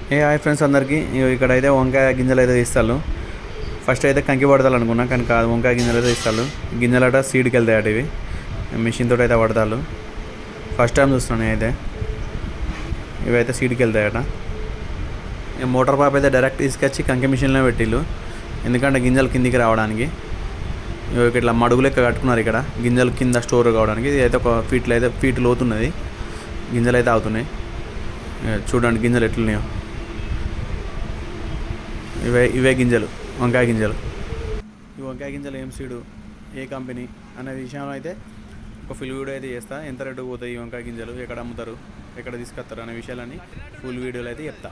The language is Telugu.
హాయ్ ఫ్రెండ్స్ అందరికీ ఇక్కడైతే వంకాయ గింజలు అయితే తీస్తారు. ఫస్ట్ అయితే కంకి పడతారు అనుకున్నా, కానీ కాదు, వంకాయ గింజలు అయితే తీస్తారు. గింజలట సీడ్కి వెళ్తాయట. ఇవి మిషన్ తోటి అయితే పడతారు. ఫస్ట్ టైం చూస్తున్నాను అయితే. ఇవైతే సీడ్కి వెళ్తాయట. మోటార్ పాప్ అయితే డైరెక్ట్ తీసుకొచ్చి కంకి మిషన్లో పెట్టిళ్ళు, ఎందుకంటే గింజలు కిందికి రావడానికి. ఇట్లా మడుగు లెక్క కట్టుకున్నారు ఇక్కడ, గింజలు కింద స్టోర్ కావడానికి. ఇది అయితే ఒక ఫీట్ లోతున్నది. గింజలు అయితే అవుతున్నాయి. చూడండి గింజలు ఎట్లున్నాయో. ఇవే గింజలు, వంకాయ గింజలు. ఈ వంకాయ గింజలు ఏం సీడు, ఏ కంపెనీ అనే విషయంలో అయితే ఒక ఫుల్ వీడియో అయితే చేస్తా. ఎంత రేటు పోతాయి ఈ వంకాయ గింజలు, ఎక్కడ అమ్ముతారు, ఎక్కడ తీసుకొస్తారు అనే విషయాలని ఫుల్ వీడియోలో అయితే చెప్తా.